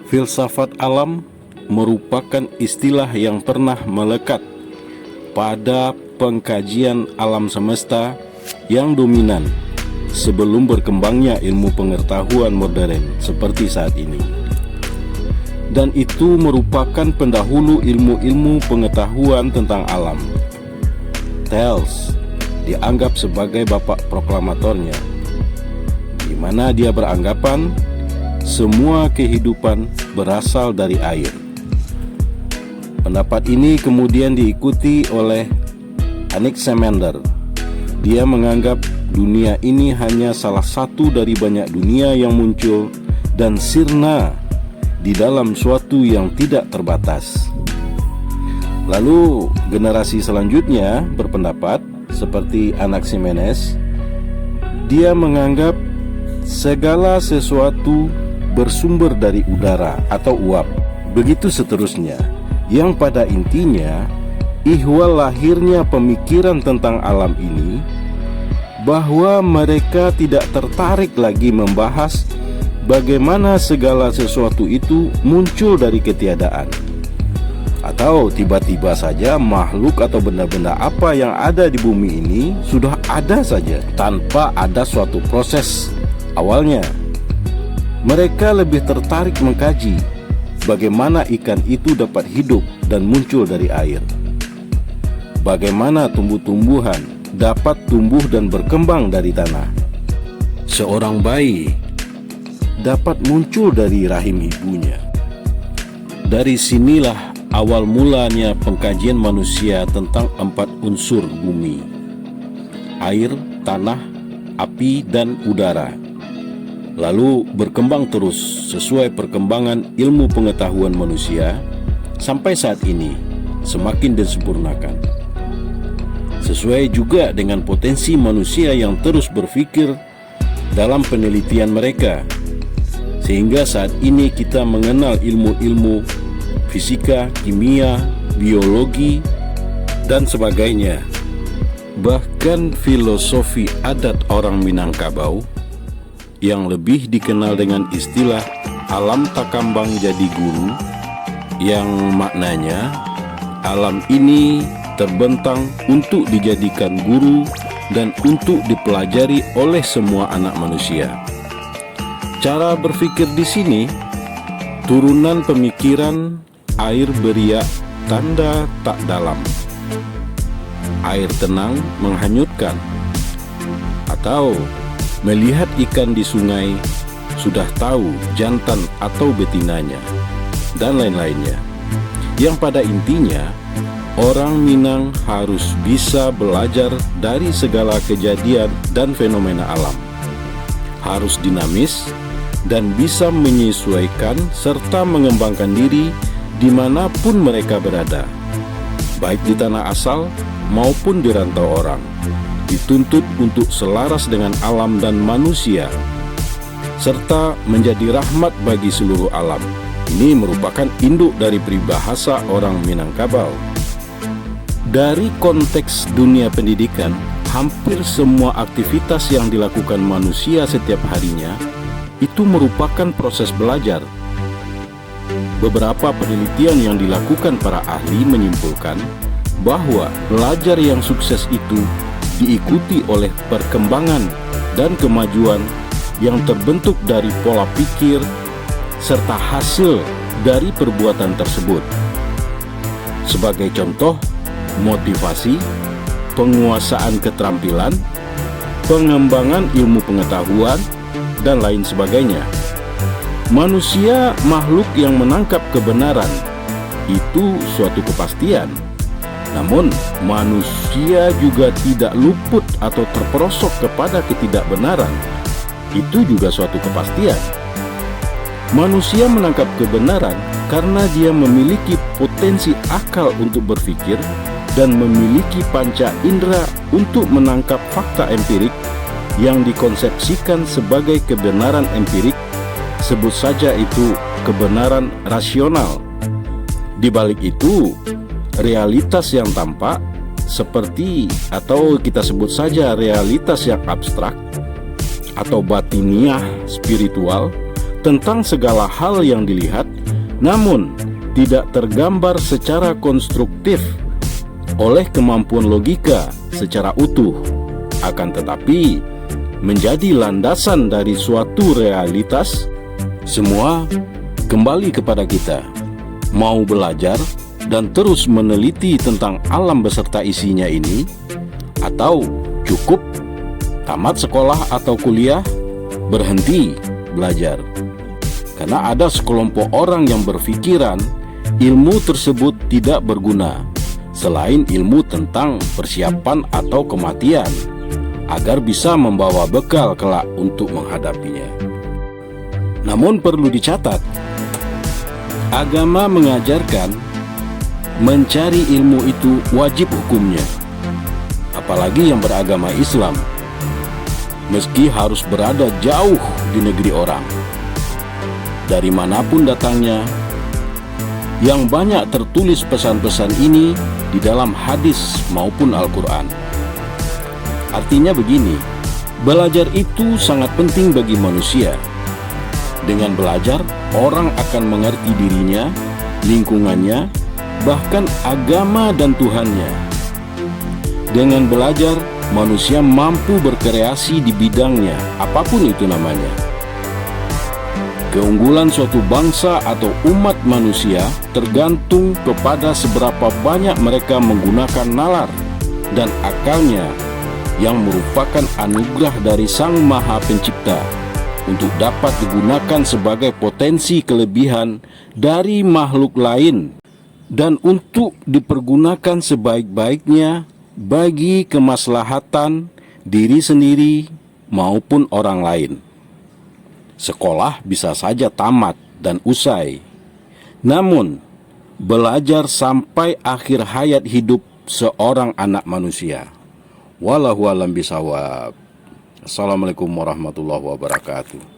Filsafat alam merupakan istilah yang pernah melekat pada pengkajian alam semesta yang dominan sebelum berkembangnya ilmu pengetahuan modern seperti saat ini. Dan itu merupakan pendahulu ilmu-ilmu pengetahuan tentang alam. Thales dianggap sebagai bapak proklamatornya, di mana dia beranggapan semua kehidupan berasal dari air. Pendapat ini kemudian diikuti oleh Anaximander. Dia menganggap dunia ini hanya salah satu dari banyak dunia yang muncul dan sirna di dalam suatu yang tidak terbatas. Lalu generasi selanjutnya berpendapat seperti Anaximenes. Dia menganggap segala sesuatu bersumber dari udara atau uap. Begitu seterusnya, yang pada intinya ihwal lahirnya pemikiran tentang alam ini, bahwa mereka tidak tertarik lagi membahas bagaimana segala sesuatu itu muncul dari ketiadaan, atau tiba-tiba saja makhluk atau benda-benda apa yang ada di bumi ini sudah ada saja tanpa ada suatu proses awalnya. Mereka lebih tertarik mengkaji bagaimana ikan itu dapat hidup dan muncul dari air, bagaimana tumbuh-tumbuhan dapat tumbuh dan berkembang dari tanah, seorang bayi dapat muncul dari rahim ibunya. Dari sinilah awal mulanya pengkajian manusia tentang 4 unsur bumi: air, tanah, api, dan udara. Lalu berkembang terus sesuai perkembangan ilmu pengetahuan manusia sampai saat ini semakin disempurnakan. Sesuai juga dengan potensi manusia yang terus berpikir dalam penelitian mereka, sehingga saat ini kita mengenal ilmu-ilmu fisika, kimia, biologi, dan sebagainya. Bahkan filosofi adat orang Minangkabau yang lebih dikenal dengan istilah alam takambang jadi guru, yang maknanya alam ini terbentang untuk dijadikan guru dan untuk dipelajari oleh semua anak manusia. Cara berpikir di sini turunan pemikiran air beriak tanda tak dalam, air tenang menghanyutkan, atau melihat ikan di sungai sudah tahu jantan atau betinanya, dan lain-lainnya. Yang pada intinya orang Minang harus bisa belajar dari segala kejadian dan fenomena alam, harus dinamis dan bisa menyesuaikan serta mengembangkan diri dimanapun mereka berada, baik di tanah asal maupun di rantau orang, dituntut untuk selaras dengan alam dan manusia, serta menjadi rahmat bagi seluruh alam. Ini merupakan induk dari peribahasa orang Minangkabau. Dari konteks dunia pendidikan, hampir semua aktivitas yang dilakukan manusia setiap harinya itu merupakan proses belajar. Beberapa penelitian yang dilakukan para ahli menyimpulkan bahwa belajar yang sukses itu diikuti oleh perkembangan dan kemajuan yang terbentuk dari pola pikir serta hasil dari perbuatan tersebut. Sebagai contoh, motivasi, penguasaan keterampilan, pengembangan ilmu pengetahuan, dan lain sebagainya. Manusia makhluk yang menangkap kebenaran, itu suatu kepastian. Namun, manusia juga tidak luput atau terperosok kepada ketidakbenaran, itu juga suatu kepastian. Manusia menangkap kebenaran karena dia memiliki potensi akal untuk berpikir dan memiliki panca indera untuk menangkap fakta empirik yang dikonsepsikan sebagai kebenaran empirik, sebut saja itu kebenaran rasional. Di balik itu, realitas yang tampak seperti atau kita sebut saja realitas yang abstrak atau batiniah spiritual tentang segala hal yang dilihat, namun tidak tergambar secara konstruktif oleh kemampuan logika secara utuh, akan tetapi menjadi landasan dari suatu realitas. Semua kembali kepada kita, mau belajar dan terus meneliti tentang alam beserta isinya ini, atau cukup tamat sekolah atau kuliah, berhenti belajar. Karena ada sekelompok orang yang berpikiran ilmu tersebut tidak berguna selain ilmu tentang persiapan atau kematian, agar bisa membawa bekal kelak untuk menghadapinya. Namun perlu dicatat, agama mengajarkan mencari ilmu itu wajib hukumnya, apalagi yang beragama Islam, meski harus berada jauh di negeri orang. Dari manapun datangnya, yang banyak tertulis pesan-pesan ini di dalam hadis maupun Al-Quran. Artinya begini, belajar itu sangat penting bagi manusia. Dengan belajar, orang akan mengerti dirinya, lingkungannya, bahkan agama dan Tuhannya. Dengan belajar, manusia mampu berkreasi di bidangnya, apapun itu namanya. Keunggulan suatu bangsa atau umat manusia tergantung kepada seberapa banyak mereka menggunakan nalar dan akalnya yang merupakan anugerah dari Sang Maha Pencipta untuk dapat digunakan sebagai potensi kelebihan dari makhluk lain dan untuk dipergunakan sebaik-baiknya bagi kemaslahatan diri sendiri maupun orang lain. Sekolah bisa saja tamat dan usai, namun belajar sampai akhir hayat hidup seorang anak manusia. Wallahu a'lam bishawab. Assalamualaikum warahmatullahi wabarakatuh.